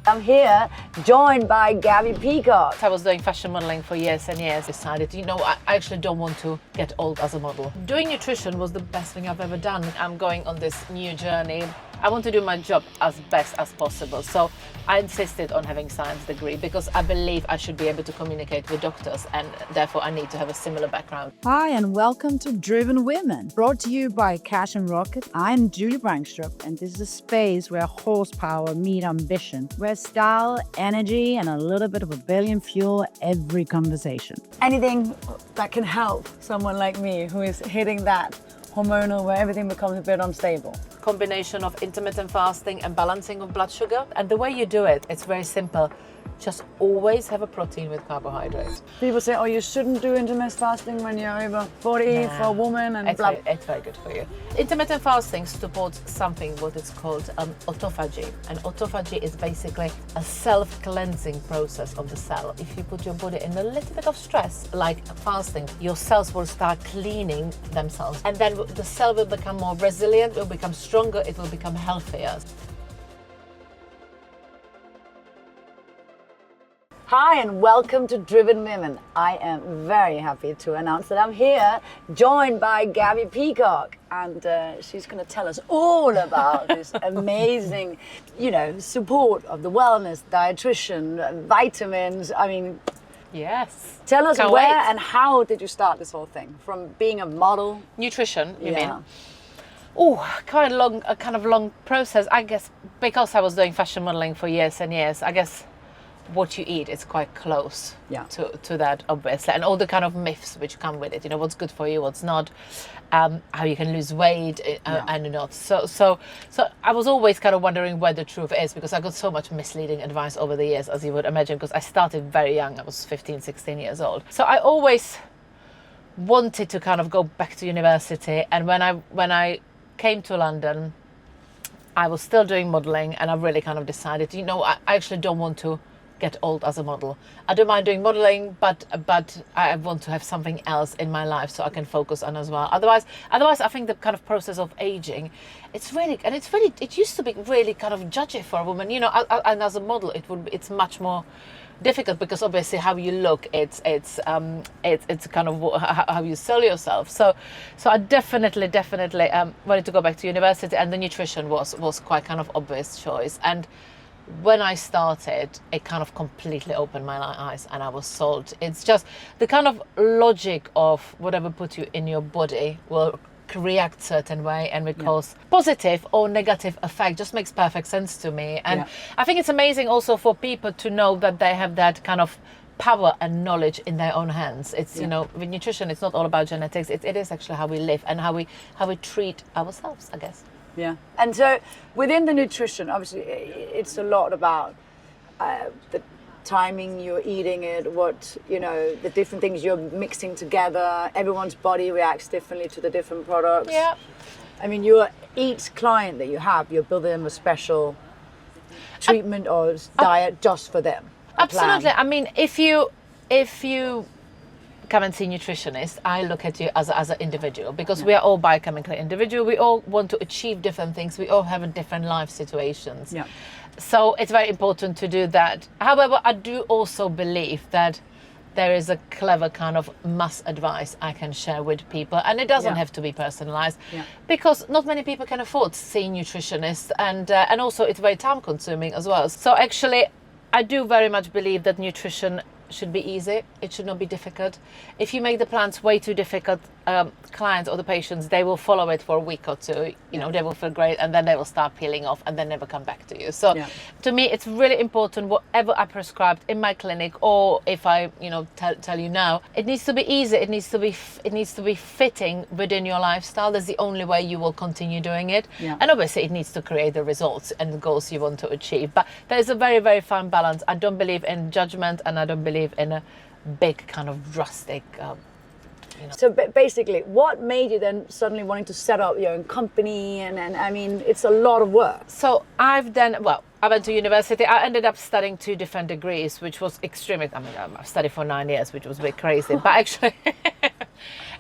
I'm here, joined by Gabby Peacock. I was doing fashion modeling for years and years. Decided, I actually don't want to get old as a model. Doing nutrition was the best thing I've ever done. I'm going on this new journey. I want to do my job as best as possible. So I insisted on having a science degree because I believe I should be able to communicate with doctors, and therefore I need to have a similar background. Hi, and welcome to Driven Women, brought to you by Cash and Rocket. I'm Julie Brankstrup, and this is a space where horsepower meet ambition, where style, energy, and a little bit of rebellion fuel every conversation. Anything that can help someone like me who is hitting that hormonal where everything becomes a bit unstable. Combination of intermittent fasting and balancing of blood sugar. And the way you do it, it's very simple. Just always have a protein with carbohydrates. People say, oh, you shouldn't do intermittent fasting when you're over 40 for a woman and blah. It's very good for you. Intermittent fasting supports something what is called autophagy. And autophagy is basically a self-cleansing process of the cell. If you put your body in a little bit of stress, like fasting, your cells will start cleaning themselves. And then the cell will become more resilient, it will become stronger, it will become healthier. Hi, and welcome to Driven Women. I am very happy to announce that I'm here, joined by Gabby Peacock. And she's going to tell us all about this amazing, support of the wellness, dietitian, vitamins. I mean, yes. Tell us Can't where wait. and how did you start this whole thing? From being a model? Nutrition, you Yeah. mean? Oh, quite a kind of long process. I guess because I was doing fashion modeling for years and years, I guess what you eat is quite close to that, obviously, and all the kind of myths which come with it. What's good for you, what's not, how you can lose weight and not. So I was always kind of wondering where the truth is, because I got so much misleading advice over the years, as you would imagine, because I started very young. I was 15, 16 years old. So I always wanted to kind of go back to university, and when I came to London, I was still doing modeling, and I really kind of decided, I actually don't want to get old as a model. I don't mind doing modeling, but I want to have something else in my life so I can focus on as well. Otherwise I think the kind of process of aging, it used to be really kind of judgy for a woman, and as a model it's much more difficult, because obviously how you look, it's kind of how you sell yourself. So I definitely wanted to go back to university, and the nutrition was quite kind of obvious choice. And when I started, it kind of completely opened my eyes, and I was sold. It's just the kind of logic of whatever put you in your body will react certain way and will cause positive or negative effect. Just makes perfect sense to me. And I think it's amazing also for people to know that they have that kind of power and knowledge in their own hands. It's with nutrition, it's not all about genetics. It is actually how we live and how we treat ourselves, I guess. Yeah. And so within the nutrition, obviously, it's a lot about the timing you're eating it, the different things you're mixing together. Everyone's body reacts differently to the different products. Yeah. I mean, each client that you have, you're building them a special treatment or diet just for them. Absolutely. I mean, if you come and see a nutritionist, I look at you as an individual, because we are all biochemically individual. We all want to achieve different things. We all have different life situations. Yeah. So it's very important to do that. However, I do also believe that there is a clever kind of mass advice I can share with people, and it doesn't have to be personalized, because not many people can afford seeing nutritionists, and also it's very time consuming as well. So actually, I do very much believe that nutrition should be easy. It should not be difficult. If you make the plans way too difficult, clients or the patients, they will follow it for a week or two. They will feel great, and then they will start peeling off and then never come back to you. So to me, it's really important, whatever I prescribed in my clinic, or if I tell you now, it needs to be easy. It needs to be fitting within your lifestyle. That's the only way you will continue doing it. And obviously it needs to create the results and the goals you want to achieve. But there is a very, very fine balance. I don't believe in judgment, and I don't believe in a big kind of drastic So basically, what made you then suddenly wanting to set up your own company? And I mean, it's a lot of work. So I went to university. I ended up studying 2 different degrees, which was extremely, I studied for 9 years, which was a bit crazy, but actually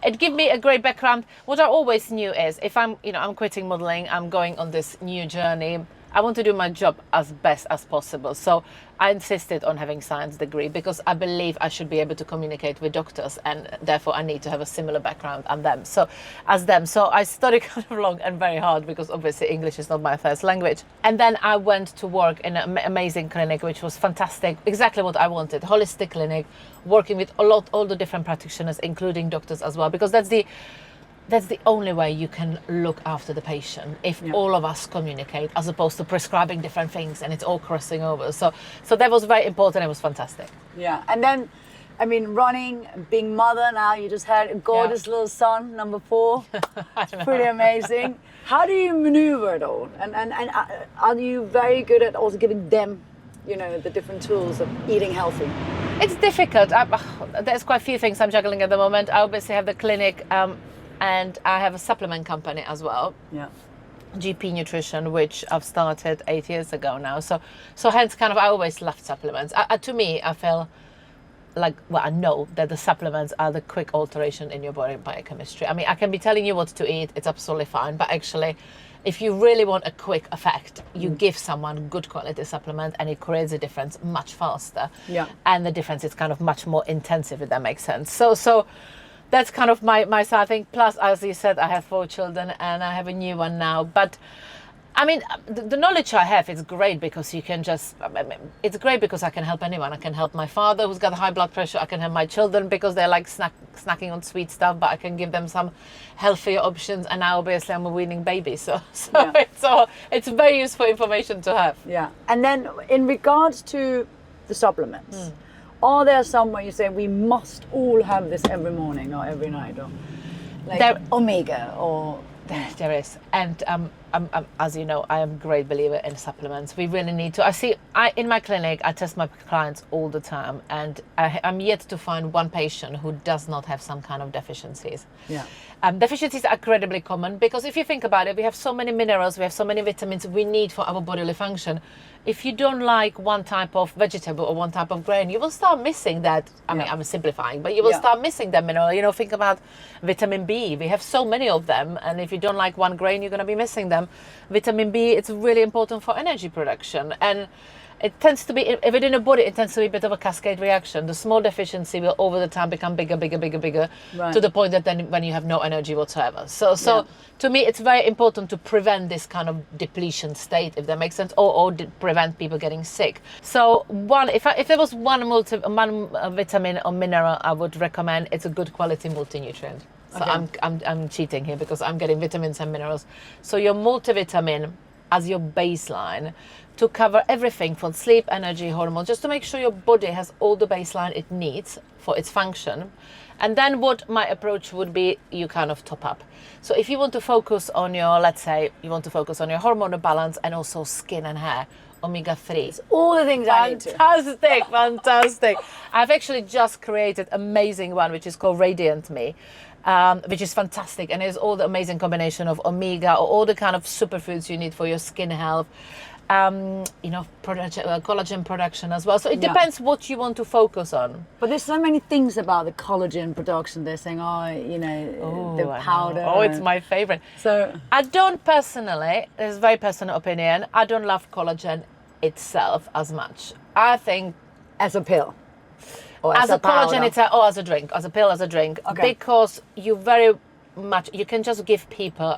it gave me a great background. What I always knew is if I'm quitting modeling, I'm going on this new journey. I want to do my job as best as possible. So I insisted on having science degree because I believe I should be able to communicate with doctors, and therefore I need to have a similar background as them. So I studied kind of long and very hard because obviously English is not my first language. And then I went to work in an amazing clinic, which was fantastic, exactly what I wanted, holistic clinic, working with all the different practitioners, including doctors as well, because that's the only way you can look after the patient, if all of us communicate, as opposed to prescribing different things and it's all crossing over. So that was very important. It was fantastic. Yeah. And then, I mean, running, being mother now, you just had a gorgeous little son, number 4. It's pretty amazing. How do you maneuver it all? And are you very good at also giving them, the different tools of eating healthy? It's difficult. There's quite a few things I'm juggling at the moment. I obviously have the clinic, and I have a supplement company as well. Yeah. GP Nutrition, which I've started 8 years ago now. So hence kind of I always loved supplements. To me, I feel like, I know that the supplements are the quick alteration in your body biochemistry. I mean, I can be telling you what to eat, it's absolutely fine. But actually, if you really want a quick effect, you give someone good quality supplement and it creates a difference much faster. Yeah. And the difference is kind of much more intensive, if that makes sense. So that's kind of my side thing. Plus, as you said, I have 4 children and I have a new one now. But I mean, the knowledge I have is great because it's great because I can help anyone. I can help my father who's got high blood pressure. I can help my children because they're like snacking on sweet stuff, but I can give them some healthier options. And now obviously I'm a weaning baby. So it's very useful information to have. Yeah. And then in regards to the supplements, are there some where you say we must all have this every morning or every night, or like omega or? There is, and as you know, I am a great believer in supplements. We really need to. In my clinic, I test my clients all the time, and I'm yet to find one patient who does not have some kind of deficiencies. Yeah. Deficiencies are incredibly common because if you think about it, we have so many minerals, we have so many vitamins we need for our bodily function. If you don't like one type of vegetable or one type of grain, you will start missing that. I mean, I'm simplifying, but you will start missing that mineral. Think about vitamin B. We have so many of them, and if you don't like one grain, you're going to be missing them. Vitamin B, it's really important for energy production, and it tends to be, within a body, it tends to be a bit of a cascade reaction. The small deficiency will over the time become bigger, right, to the point that then when you have no energy whatsoever. So to me, it's very important to prevent this kind of depletion state, if that makes sense, or prevent people getting sick. So if there was one vitamin or mineral I would recommend, it's a good quality multi-nutrient. So I'm cheating here because I'm getting vitamins and minerals. So your multivitamin as your baseline to cover everything from sleep, energy, hormones, just to make sure your body has all the baseline it needs for its function. And then what my approach would be, you kind of top up. So if you want to focus on let's say you want to focus on your hormonal balance and also skin and hair, omega-3. It's all the things I need to. Fantastic. I've actually just created an amazing one, which is called Radiant Me. Which is fantastic, and it's all the amazing combination of omega or all the kind of superfoods you need for your skin health, collagen production as well. So it depends what you want to focus on. But there's so many things about the collagen production. They're saying, the powder. Oh, it's my favorite. So I don't personally, it's a very personal opinion, I don't love collagen itself as much. I think as a pill. As a collagen, as a drink, as a pill, as a drink, because you can just give people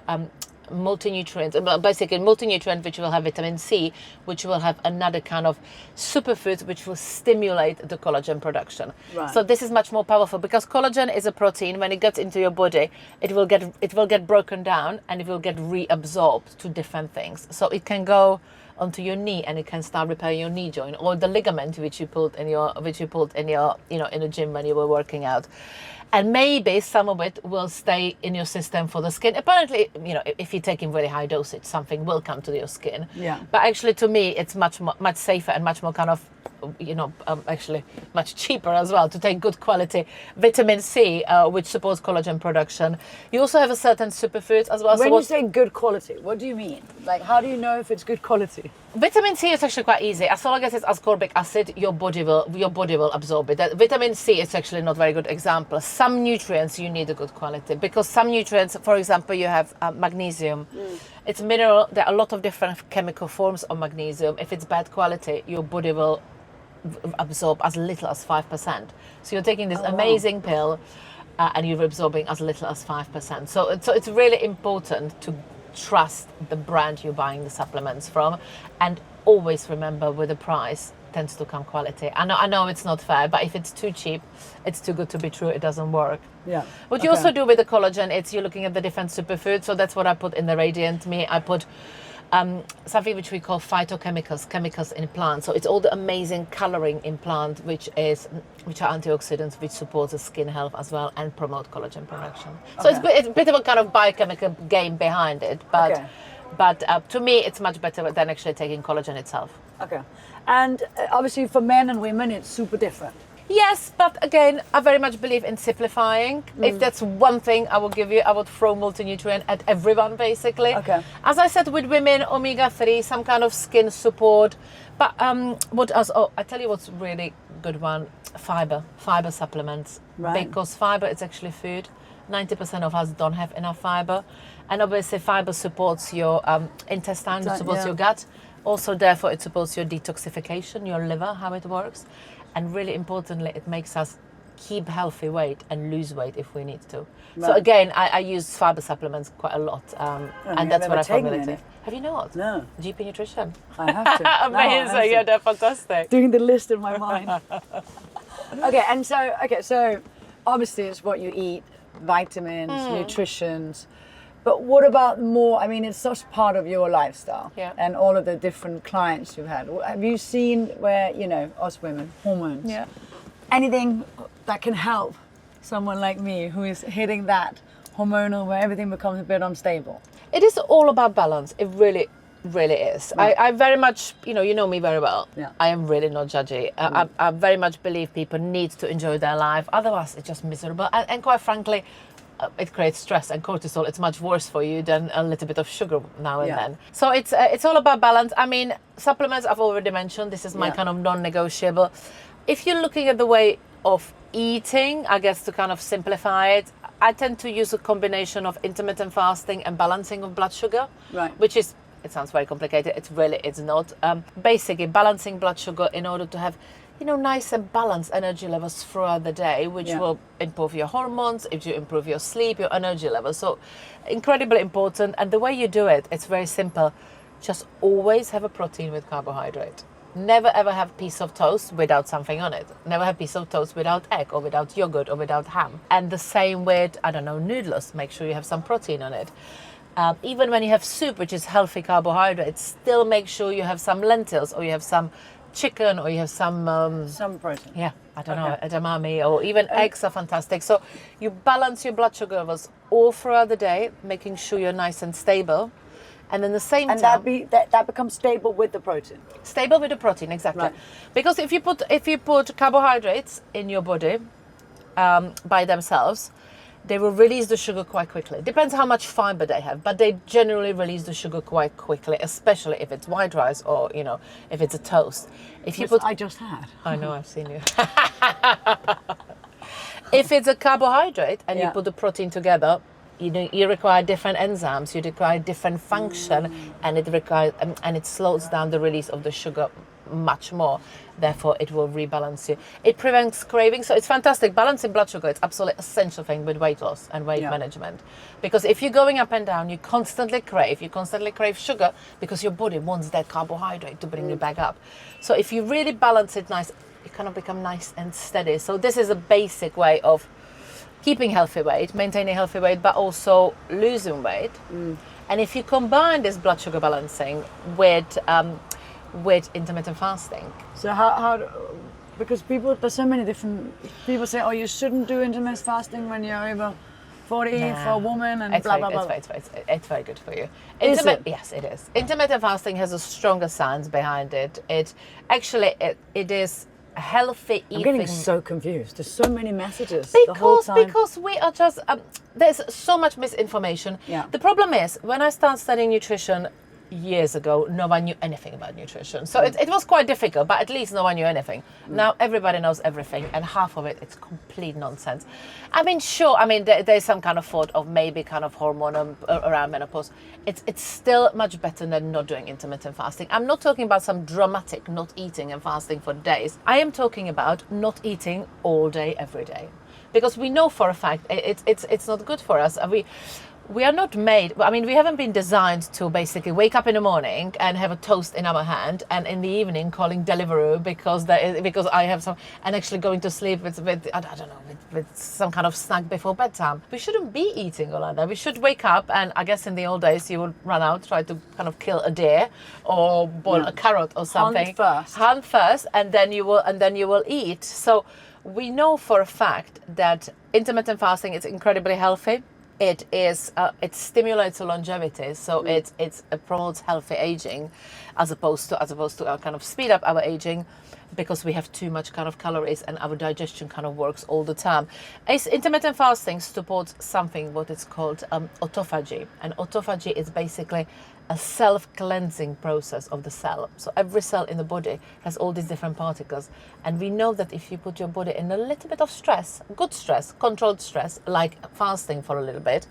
multi-nutrients, basically multi-nutrient which will have vitamin C, which will have another kind of superfood which will stimulate the collagen production. Right. So this is much more powerful because collagen is a protein. When it gets into your body, it will get broken down and it will get reabsorbed to different things. So it can go onto your knee and it can start repairing your knee joint, or the ligament which you pulled in your in the gym when you were working out. And maybe some of it will stay in your system for the skin. Apparently, if you're taking really high dosage, something will come to your skin. Yeah. But actually, to me, it's much safer and much more kind of, actually much cheaper as well to take good quality vitamin C, which supports collagen production. You also have a certain superfoods as well. When you say good quality, what do you mean? Like, how do you know if it's good quality? Vitamin C is actually quite easy. As long as it's ascorbic acid, your body will absorb it. Vitamin C is actually not a very good example. some nutrients you need a good quality, because some nutrients, for example, you have magnesium. It's mineral. There are a lot of different chemical forms of magnesium. If it's bad quality, your body will absorb as little as 5%. So you're taking this amazing pill and you're absorbing as little as 5%. So it's really important to trust the brand you're buying the supplements from, and always remember with the price tends to come quality. I know it's not fair, but if it's too cheap, it's too good to be true, it doesn't work. Yeah. What you also do with the collagen, it's you're looking at the different superfoods. So that's what I put in the Radiant Me. I put something which we call phytochemicals, chemicals in plants. So it's all the amazing coloring in plant, which are antioxidants, which supports the skin health as well and promote collagen production. So it's a bit of a kind of biochemical game behind it, but to me, it's much better than actually taking collagen itself. Okay. And obviously for men and women, it's super different. Yes, but again, I very much believe in simplifying. If that's one thing I would give you, I would throw multi-nutrient at everyone, basically. Okay. As I said, with women, omega-3, some kind of skin support. But what else? Oh, I tell you what's really good one, fibre supplements. Right. Because fibre is actually food. 90% of us don't have enough fibre. And obviously fibre supports your intestine, it supports your gut. Also, therefore, it supports your detoxification, your liver, how it works. And really importantly, it makes us keep healthy weight and lose weight if we need to. Right. So again, I use fibre supplements quite a lot. And that's what I formulated. Have you not? No. GP Nutrition? I have to. Amazing, yeah, they're fantastic. Doing the list in my mind. So obviously it's what you eat, vitamins, nutritions. But what about more, I mean, it's such part of your lifestyle and all of the different clients you've had. Have you seen where, us women, hormones, anything that can help someone like me who is hitting that hormonal where everything becomes a bit unstable? It is all about balance. It really is. Right. I very much, you know me very well. Yeah. I am really not judgy. I very much believe people need to enjoy their life. Otherwise, it's just miserable. And quite frankly, it creates stress and cortisol. It's much worse for you than a little bit of sugar now and then. So it's all about balance. I mean, supplements I've already mentioned. This is my kind of non-negotiable. If you're looking at the way of eating, I guess to kind of simplify it, I tend to use a combination of intermittent fasting and balancing of blood sugar, which is, it sounds very complicated. It's not. Basically, balancing blood sugar in order to have nice and balanced energy levels throughout the day, which will improve your hormones, if you improve your sleep, your energy levels. So incredibly important. And the way you do it, it's very simple. Just always have a protein with carbohydrate. Never ever have a piece of toast without something on it. Never have a piece of toast without egg or without yogurt or without ham. And the same with, noodles. Make sure you have some protein on it. Even when you have soup, which is healthy carbohydrates, still make sure you have some lentils or you have some chicken or you have some protein. Yeah, edamame, or even eggs are fantastic. So you balance your blood sugar levels all throughout the day, making sure you're nice and stable. And then the same time, that becomes stable with the protein. Stable with the protein, exactly. Right. Because if you put carbohydrates in your body by themselves, they will release the sugar quite quickly. Depends how much fiber they have, but they generally release the sugar quite quickly, especially if it's white rice or, if it's a toast. I just had. I know, I've seen you. If it's a carbohydrate and you put the protein together, you require different enzymes, you require different function, and it slows down the release of the sugar much more. Therefore, it will rebalance you. It prevents craving, so it's fantastic. Balancing blood sugar, it's absolutely essential thing with weight loss and weight management. Because if you're going up and down, you constantly crave sugar because your body wants that carbohydrate to bring you back up. So if you really balance it nice, you kind of become nice and steady. So this is a basic way of keeping healthy weight, maintaining healthy weight, but also losing weight. And if you combine this blood sugar balancing with intermittent fasting. So how because there's so many different people say, you shouldn't do intermittent fasting when you're over 40 for a woman and blah, blah, blah. It's very good for you. Is it? Yes, it is. Intermittent fasting has a stronger science behind it. It is healthy eating. I'm getting so confused. There's so many messages the whole time. Because we are just, there's so much misinformation. Yeah. The problem is, when I started studying nutrition years ago, no one knew anything about nutrition. So it was quite difficult, but at least no one knew anything. Now everybody knows everything, and half of it's complete nonsense. I mean, sure, there's some kind of thought of maybe kind of hormonal around menopause. It's still much better than not doing intermittent fasting. I'm not talking about some dramatic not eating and fasting for days. I am talking about not eating all day, every day. Because we know for a fact it's not good for us. We are not made, we haven't been designed to basically wake up in the morning and have a toast in our hand, and in the evening calling Deliveroo because I have some, and actually going to sleep with I don't know, with some kind of snack before bedtime. We shouldn't be eating all like that. We should wake up, and I guess in the old days you would run out, try to kind of kill a deer or boil a carrot or something. Hunt first, and then you will eat. So we know for a fact that intermittent fasting is incredibly healthy. It stimulates longevity, so it promotes healthy aging, as opposed to kind of speed up our aging, because we have too much kind of calories and our digestion kind of works all the time. Intermittent fasting supports something what is called autophagy, and autophagy is basically a self-cleansing process of the cell. So every cell in the body has all these different particles, and we know that if you put your body in a little bit of stress, good stress, controlled stress, like fasting for a little bit,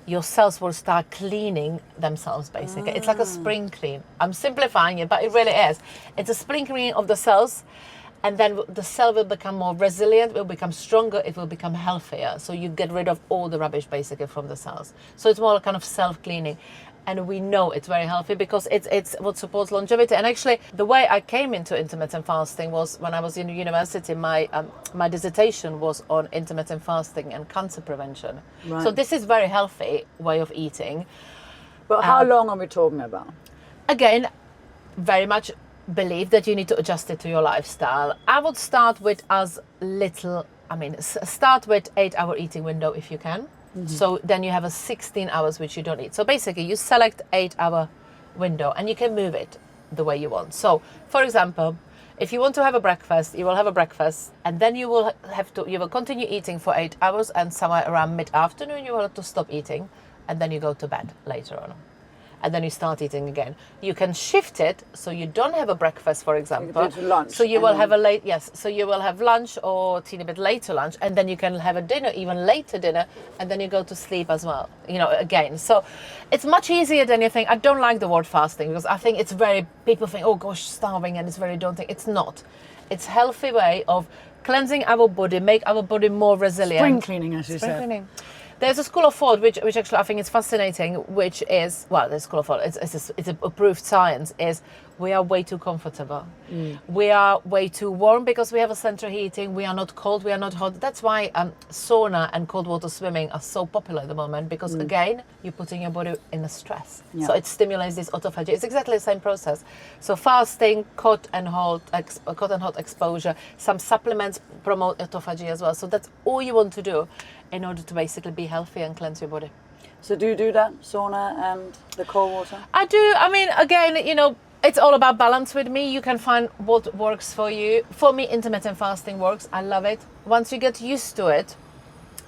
your cells will start cleaning themselves basically. It's like a spring clean. I'm simplifying it, but it really is. It's a spring cleaning of the cells, and then the cell will become more resilient, will become stronger, it will become healthier. So you get rid of all the rubbish basically from the cells. So it's more kind of self-cleaning. And we know it's very healthy because it's what supports longevity. And actually, the way I came into intermittent fasting was when I was in university. My dissertation was on intermittent fasting and cancer prevention. Right. So this is very healthy way of eating. But how long are we talking about? Again, very much believe that you need to adjust it to your lifestyle. I would start with start with 8-hour eating window if you can. Mm-hmm. So then you have a 16 hours which you don't eat. So basically you select 8-hour window and you can move it the way you want. So for example, if you want to have a breakfast, you will have a breakfast, and then you will continue eating for 8 hours, and somewhere around mid-afternoon you will have to stop eating, and then you go to bed later on. And then you start eating again. You can shift it so you don't have a breakfast, for example. Lunch. So you will have So you will have lunch or a teeny bit later lunch, and then you can have a dinner, even later dinner, and then you go to sleep as well. Again. So it's much easier than you think. I don't like the word fasting because I think people think, oh gosh, starving, and it's very daunting. It's not. It's a healthy way of cleansing our body, make our body more resilient. Spring cleaning, as you said. There's a school of thought which actually I think is fascinating, which is, the school of thought, it's a approved science, is we are way too comfortable. We are way too warm because we have a central heating. We are not cold, we are not hot. That's why sauna and cold water swimming are so popular at the moment, because again, you're putting your body in a stress. Yeah. So it stimulates this autophagy. It's exactly the same process. So fasting, hot and hot exposure, some supplements promote autophagy as well. So that's all you want to do in order to basically be healthy and cleanse your body. So do you do that, sauna and the cold water? I do. Again, it's all about balance with me. You can find what works for you. For me, intermittent fasting works. I love it. Once you get used to it,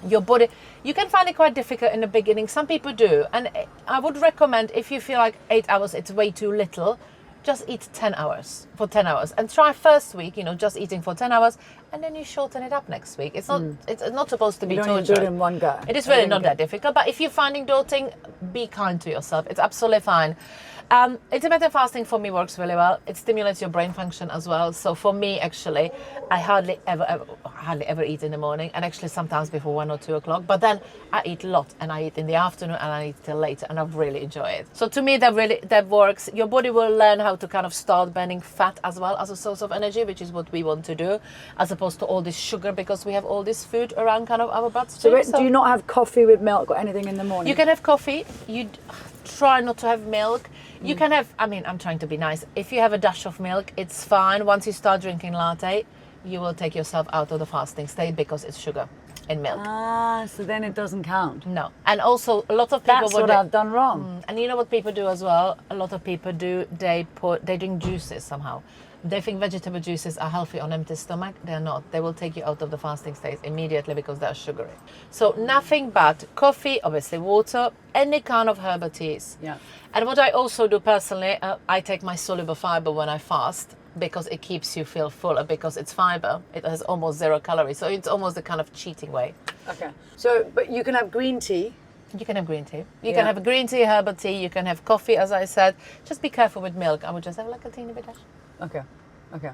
your body, you can find it quite difficult in the beginning. Some people do. And I would recommend, if you feel like 8 hours, it's way too little, just eat 10 hours for 10 hours and try first week, just eating for 10 hours, and then you shorten it up next week. It's not supposed to be torture. You don't do it in one go. It is really not that difficult, but if you're finding daunting, be kind to yourself. It's absolutely fine. Intermittent fasting for me works really well. It stimulates your brain function as well. So for me, actually, I hardly ever eat in the morning, and actually sometimes before 1 or 2 o'clock. But then I eat a lot, and I eat in the afternoon, and I eat till later, and I really enjoy it. So to me, that works. Your body will learn how to kind of start burning fat as well as a source of energy, which is what we want to do, as opposed to all this sugar, because we have all this food around kind of our bloodstream. So do you not have coffee with milk or anything in the morning? You can have coffee. You try not to have milk. You can have, I'm trying to be nice. If you have a dash of milk, it's fine. Once you start drinking latte, you will take yourself out of the fasting state because it's sugar in milk. So then it doesn't count. No. And also a lot of people... That's what I've done wrong. And you know what people do as well? A lot of people do, they drink juices somehow. They think vegetable juices are healthy on empty stomach. They're not. They will take you out of the fasting state immediately because they're sugary. So nothing but coffee, obviously water, any kind of herbal teas. Yeah. And what I also do personally, I take my soluble fibre when I fast because it keeps you feel fuller because it's fibre. It has almost 0 calories. So it's almost a kind of cheating way. Okay. So, but you can have green tea. You can have green tea. You can have a green tea, herbal tea. You can have coffee, as I said. Just be careful with milk. I would just have like a teeny bit. Okay. Okay.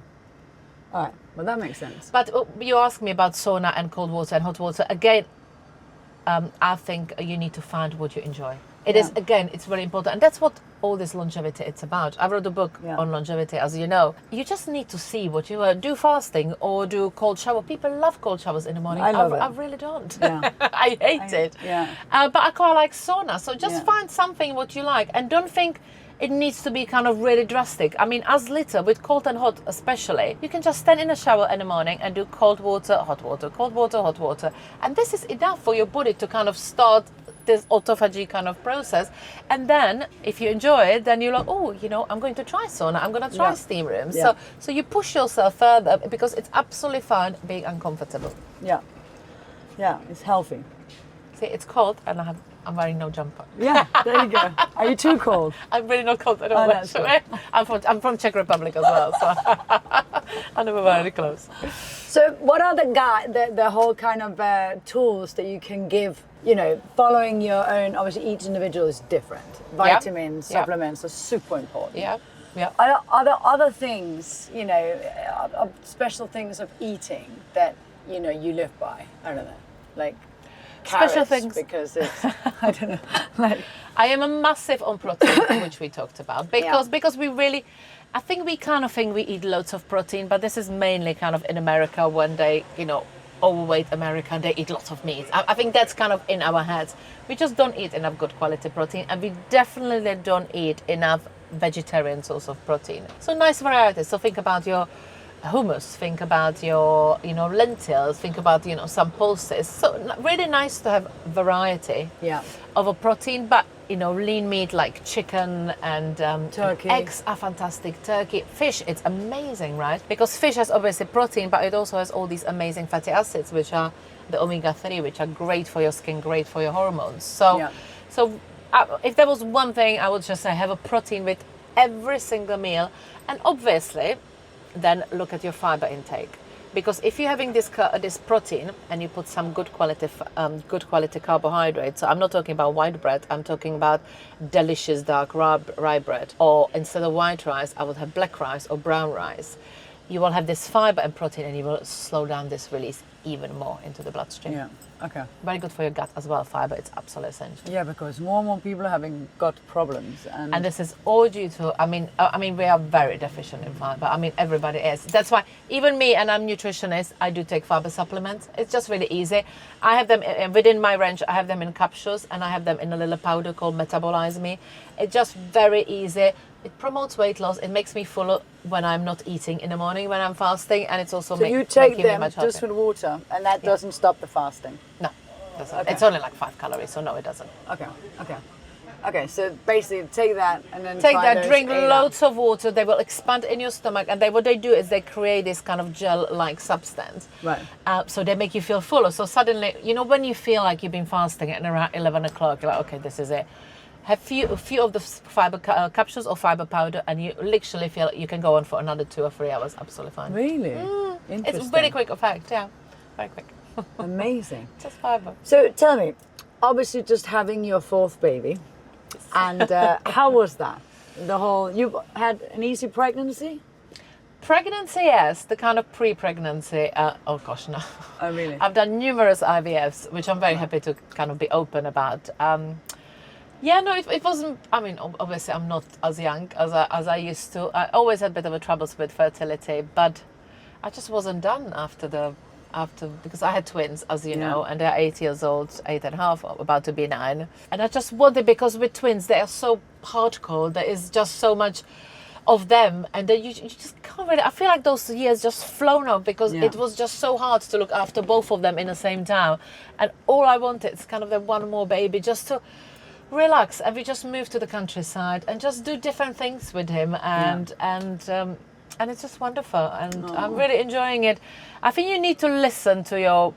All right. Well, that makes sense. But you asked me about sauna and cold water and hot water. Again, I think you need to find what you enjoy. It is, again, it's very important. And that's what all this longevity it's about. I wrote a book on longevity, as you know. You just need to see what you do fasting or do cold shower. People love cold showers in the morning. I love it. I really don't. Yeah. I hate it. Yeah. But I quite like sauna. So just find something what you like. And don't think it needs to be kind of really drastic. I mean, as little, with cold and hot especially, you can just stand in a shower in the morning and do cold water, hot water, cold water, hot water. And this is enough for your body to kind of start this autophagy kind of process. And then if you enjoy it, then you're like, oh, you know, I'm going to try sauna, I'm going to try steam rooms. So you push yourself further because it's absolutely fine being uncomfortable. Yeah. Yeah, it's healthy. See, it's cold and I'm wearing no jumper. Yeah, there you go. Are you too cold? I'm really not cold at all, actually. I'm from Czech Republic as well, so I never wear any clothes. So what are the whole kind of tools that you can give, you know, following your own, obviously each individual is different. Vitamins, supplements are super important. Yeah, yeah. Are there other things, you know, special things of eating that, you know, you live by? I don't know, like carrots, special things because it's, I don't know, like. I am a massive on protein, which we talked about, because we really, I think we kind of think we eat loads of protein, but this is mainly kind of in America when they, you know, overweight America, they eat lots of meat. I think that's kind of in our heads. We just don't eat enough good quality protein, and we definitely don't eat enough vegetarian source of protein. So nice varieties. So think about your hummus, think about your, you know, lentils, think about, you know, some pulses. So really nice to have variety of a protein, but, you know, lean meat like chicken and turkey. Eggs are fantastic. Turkey, fish, it's amazing, right? Because fish has obviously protein, but it also has all these amazing fatty acids, which are the omega-3, which are great for your skin, great for your hormones. So, if there was one thing, I would just say have a protein with every single meal, and obviously then look at your fiber intake, because if you're having this protein and you put some good quality carbohydrates, so I'm not talking about white bread, I'm talking about delicious dark rye bread, or instead of white rice I would have black rice or brown rice. You will have this fiber and protein, and you will slow down this release even more into the bloodstream. Yeah. Okay. Very good for your gut as well. Fiber, it's absolutely essential. Yeah, because more and more people are having gut problems, and this is all due to. I mean, we are very deficient in fiber. I mean, everybody is. That's why even me, and I'm nutritionist, I do take fiber supplements. It's just really easy. I have them within my range. I have them in capsules, and I have them in a little powder called Metabolize Me. It's just very easy. It promotes weight loss. It makes me fuller when I'm not eating in the morning when I'm fasting, and it's also you take making them me much just healthier. with water, and that doesn't stop the fasting. No, doesn't. It's only like 5 calories, so no, it doesn't. Okay. So basically, take that and then take that. Drink loads of water. They will expand in your stomach, and what they do is they create this kind of gel-like substance. Right. So they make you feel fuller. So suddenly, you know, when you feel like you've been fasting at around 11 o'clock, you're like, okay, this is it. Have a few of the fiber capsules or fiber powder, and you literally feel you can go on for another 2 or 3 hours absolutely fine. Really? Interesting. It's really quick effect, yeah. Very quick. Amazing. Just fiber. So tell me, obviously just having your 4th baby, and how was that? You had an easy pregnancy? Pregnancy, yes. The kind of pre-pregnancy, oh gosh, no. Oh, really? I've done numerous IVFs, which I'm very happy to kind of be open about. Yeah, no, it wasn't. I mean, obviously, I'm not as young as I used to. I always had a bit of a troubles with fertility, but I just wasn't done after because I had twins, as you know, and they're 8 years old, 8.5, about to be 9. And I just wanted, because with twins, they are so hardcore. There is just so much of them, and then you just can't really. I feel like those years just flown up because it was just so hard to look after both of them in the same time. And all I wanted is kind of the one more baby, just to relax, and we just moved to the countryside and just do different things with him, and and it's just wonderful, and I'm really enjoying it. I think you need to listen to your.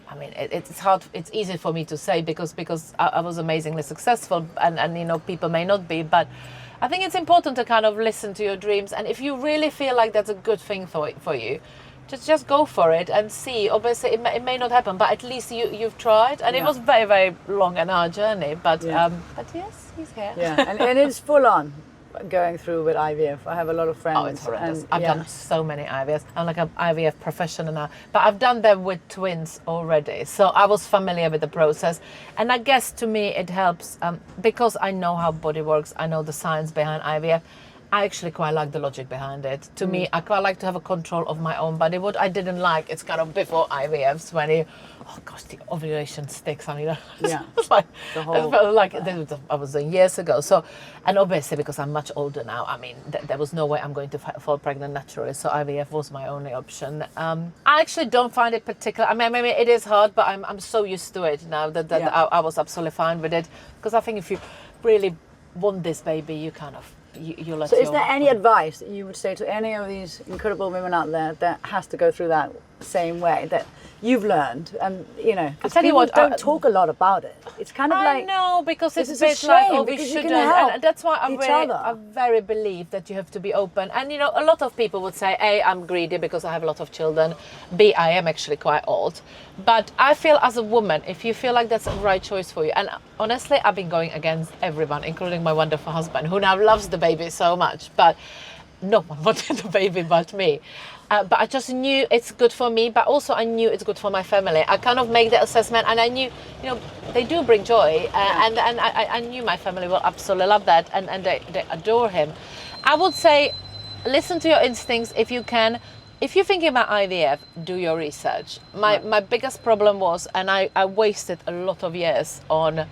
I mean, it's hard. It's easy for me to say because I was amazingly successful, and you know, people may not be, but I think it's important to kind of listen to your dreams, and if you really feel like that's a good thing for you, just go for it and see. Obviously, it may not happen, but at least you've tried, and it was very, very long and hard journey. But yes, he's here. Yeah, and it's full on going through with IVF. I have a lot of friends. Oh, it's horrendous. I've done so many IVFs. I'm like an IVF professional now, but I've done them with twins already, so I was familiar with the process. And I guess to me it helps because I know how body works. I know the science behind IVF. I actually quite like the logic behind it. To me, I quite like to have a control of my own body. What I didn't like, it's kind of before IVFs when the ovulation sticks. I mean, it's like, it felt like I was doing years ago. So, and obviously because I'm much older now, I mean, there was no way I'm going to fall pregnant naturally. So IVF was my only option. I actually don't find it particular. I mean, maybe it is hard, but I'm so used to it now that I was absolutely fine with it. Because I think if you really want this baby, you kind of, you let. So is there any advice that you would say to any of these incredible women out there that has to go through that same way that you've learned? And you know, because people don't talk a lot about it. It's kind of like, I know, because it's a bit like, we shouldn't, and that's why I very believe that you have to be open. And you know, a lot of people would say, A, I'm greedy because I have a lot of children, B, I am actually quite old. But I feel as a woman, if you feel like that's the right choice for you, and honestly, I've been going against everyone, including my wonderful husband, who now loves the baby so much, but no one wanted the baby but me. But I just knew it's good for me, but also I knew it's good for my family. I kind of make the assessment, and I knew, you know, they do bring joy, and I knew my family will absolutely love that, and they adore him. I would say, listen to your instincts if you can. If you're thinking about IVF, do your research. My biggest problem was, and I wasted a lot of years on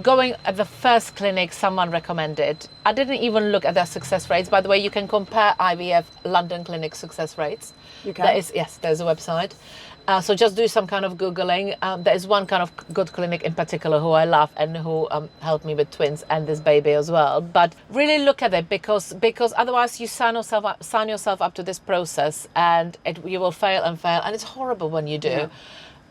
going at the first clinic someone recommended. I didn't even look at their success rates. By the way, you can compare IVF London clinic success rates. You can? There's a website. So just do some kind of Googling. There is one kind of good clinic in particular who I love and who helped me with twins and this baby as well. But really look at it because otherwise you sign yourself up to this process and you will fail, and it's horrible when you do. Yeah.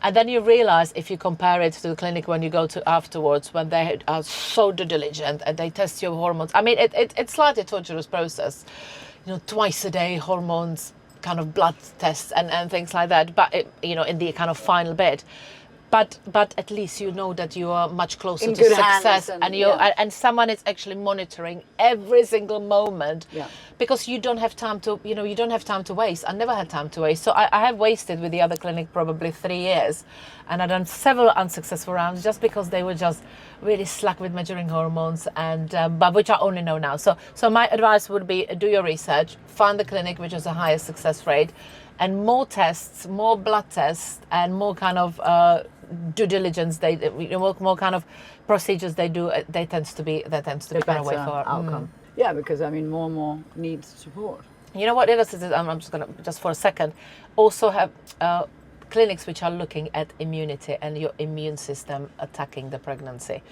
And then you realize, if you compare it to the clinic when you go to afterwards, when they are so diligent and they test your hormones. I mean, it's slightly torturous process. You know, twice a day hormones, kind of blood tests and things like that. But you know, in the kind of final bit. But at least you know that you are much closer to success, and someone is actually monitoring every single moment, because you don't have time to waste. I never had time to waste, so I have wasted with the other clinic probably 3 years, and I've done several unsuccessful rounds just because they were just really slack with measuring hormones, and but which I only know now. So my advice would be, do your research, find the clinic which has the highest success rate, and more tests, more blood tests, and more kind of due diligence. More kind of procedures they do. They tends to be better way for outcome. Yeah, because I mean, more and more needs support. You know what else is? I'm just for a second, also have clinics which are looking at immunity and your immune system attacking the pregnancy.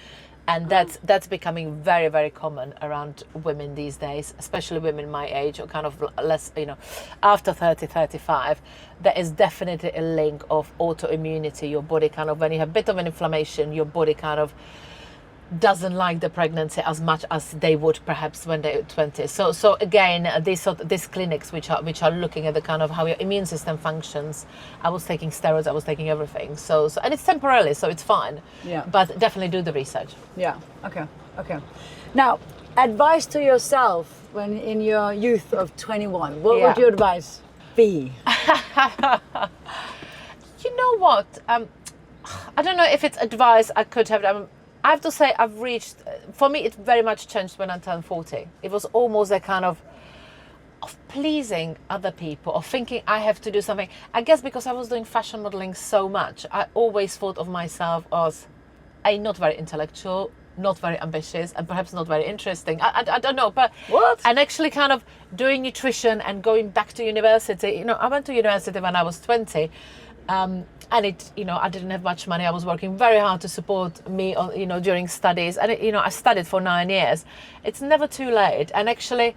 And that's becoming very, very common around women these days, especially women my age or kind of less, you know, after 30, 35. There is definitely a link of autoimmunity. Your body kind of, when you have a bit of an inflammation, your body kind of doesn't like the pregnancy as much as they would perhaps when they're 20. So again, these clinics which are looking at the kind of how your immune system functions. I was taking steroids, I was taking everything. So and it's temporarily, so it's fine. Yeah. But definitely do the research. Yeah. Okay. Now, advice to yourself when in your youth of 21. What would your advice be? You know what? I don't know if it's advice I could have. I have to say, I've reached, for me, it very much changed when I turned 40. It was almost a kind of pleasing other people, or thinking I have to do something. I guess because I was doing fashion modeling so much, I always thought of myself as not very intellectual, not very ambitious, and perhaps not very interesting. I don't know, but what? And actually kind of doing nutrition and going back to university. You know, I went to university when I was 20. And I didn't have much money. I was working very hard to support me, during studies. And I studied for 9 years. It's never too late. And actually,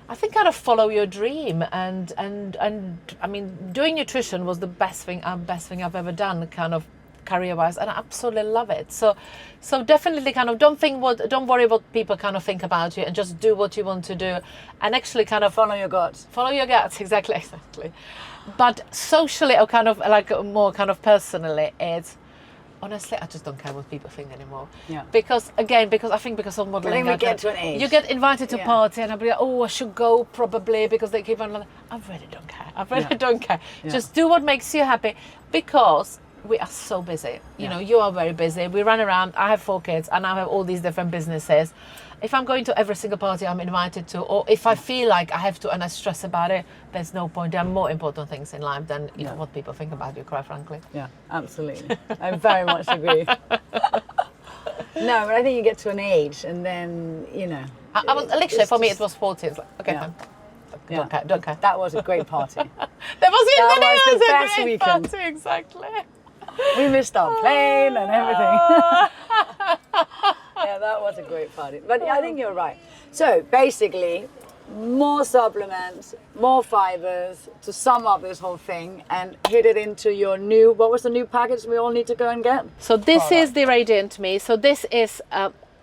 I think kind of follow your dream, and I mean, doing nutrition was the best thing I've ever done, kind of career-wise, and I absolutely love it. So definitely kind of don't worry what people kind of think about you, and just do what you want to do, and actually kind of follow your guts. Follow your guts, exactly. But socially, or kind of like more kind of personally, it's honestly, I just don't care what people think anymore. Yeah. Because I think because of modeling, I think we get to an age. You get invited to a party and I'll be like, oh, I should go probably because they keep on like, I really don't care. I really don't care. Yeah. Just do what makes you happy, because we are so busy. You know, you are very busy. We run around. I have 4 kids and I have all these different businesses. If I'm going to every single party I'm invited to, or if I feel like I have to and I stress about it, there's no point. There are more important things in life than you know what people think about you, quite frankly. Yeah, absolutely. I very much agree. No, but I think you get to an age and then, you know. I was literally, for me, it was 40. It's like, okay, fine. Don't care. That was a great party. That was the best weekend. Party, exactly. We missed our plane and everything. Yeah, that was a great party. But I think you're right. So basically, more supplements, more fibers to sum up this whole thing and hit it into your new, what was the new package we all need to go and get? So this is the Radiant Me. So this is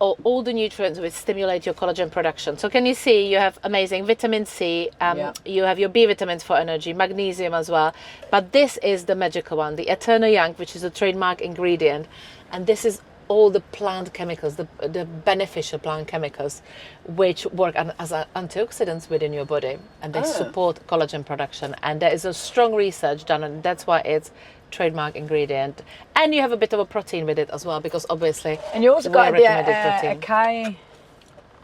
all the nutrients which stimulate your collagen production. So can you see you have amazing vitamin C, you have your B vitamins for energy, magnesium as well. But this is the magical one, the Eternal Young, which is a trademark ingredient. And this is all the plant chemicals, the beneficial plant chemicals, which work as antioxidants within your body, and they support collagen production. And there is a strong research done, and that's why it's trademark ingredient. And you have a bit of a protein with it as well, because obviously, and you also got the acai.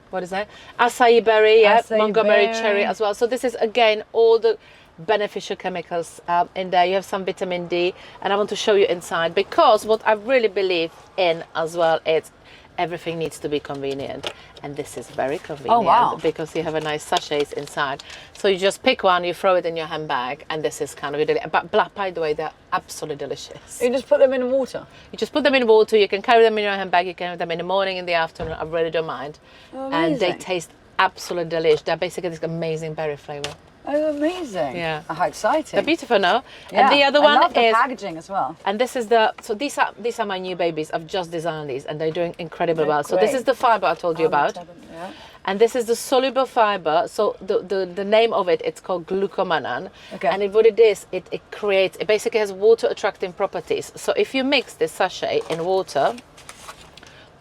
What is that? Acai berry, Montgomery cherry as well. So this is again all the beneficial chemicals in there. You have some vitamin D, and I want to show you inside, because what I really believe in as well is everything needs to be convenient, and this is very convenient because you have a nice sachets inside. So you just pick one, you throw it in your handbag, and this is kind of but by the way, they're absolutely delicious. You just put them in water? You just put them in water. You can carry them in your handbag, you can have them in the morning, in the afternoon. I really don't mind. And they taste absolutely delicious. They're basically this amazing berry flavor. Oh, amazing! Yeah, how exciting! They're beautiful, no? Yeah. And the other one love the packaging as well. And this is these are my new babies. I've just designed these, and they're doing incredibly well. Great. So this is the fibre I told you about, and this is the soluble fibre. So the name of it's called glucomannan. Okay. And what it is, it basically has water attracting properties. So if you mix this sachet in water.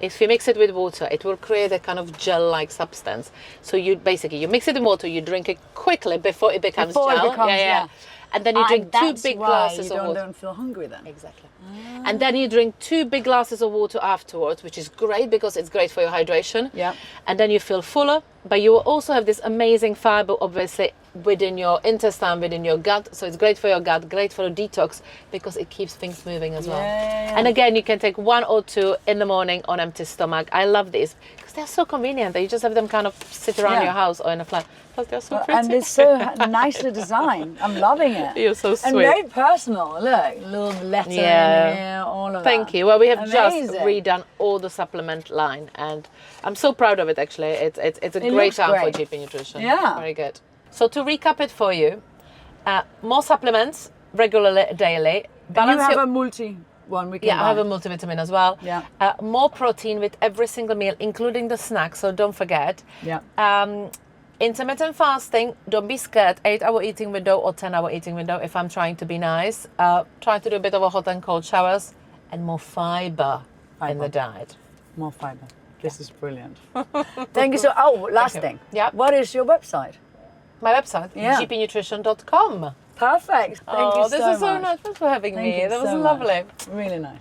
If you mix it with water, it will create a kind of gel-like substance. So you mix it in water, you drink it quickly before it becomes gel. And then you drink 2 big glasses of water. You don't feel hungry then. Exactly. And then you drink 2 big glasses of water afterwards, which is great because it's great for your hydration. Yeah. And then you feel fuller, but you will also have this amazing fiber, obviously, within your intestine, within your gut. So it's great for your gut, great for the detox, because it keeps things moving as well. And again, you can take 1 or 2 in the morning on empty stomach. I love these because they're so convenient that you just have them kind of sit around your house or in a flat. Plus they're so pretty. And it's so nicely designed. I'm loving it. You're so sweet. And very personal. Look, little letter in here, all of that. Thank you. Well, we have just redone all the supplement line, and I'm so proud of it. Actually, it's a great time for GP Nutrition. Yeah, very good. So to recap it for you, more supplements regularly, daily. And you have a multi one we can buy. I have a multivitamin as well. Yeah. More protein with every single meal, including the snacks. So don't forget. Yeah. Intermittent fasting. Don't be scared. 8-hour eating window or 10-hour eating window. If I'm trying to be nice, try to do a bit of a hot and cold showers, and more fibre in the diet. More fibre. This is brilliant. Thank you so. Oh, last thing. Yeah. What is your website? My website, gpnutrition.com. Perfect. Thank you so much. This is so nice. Thanks for having me. That was lovely. Really nice.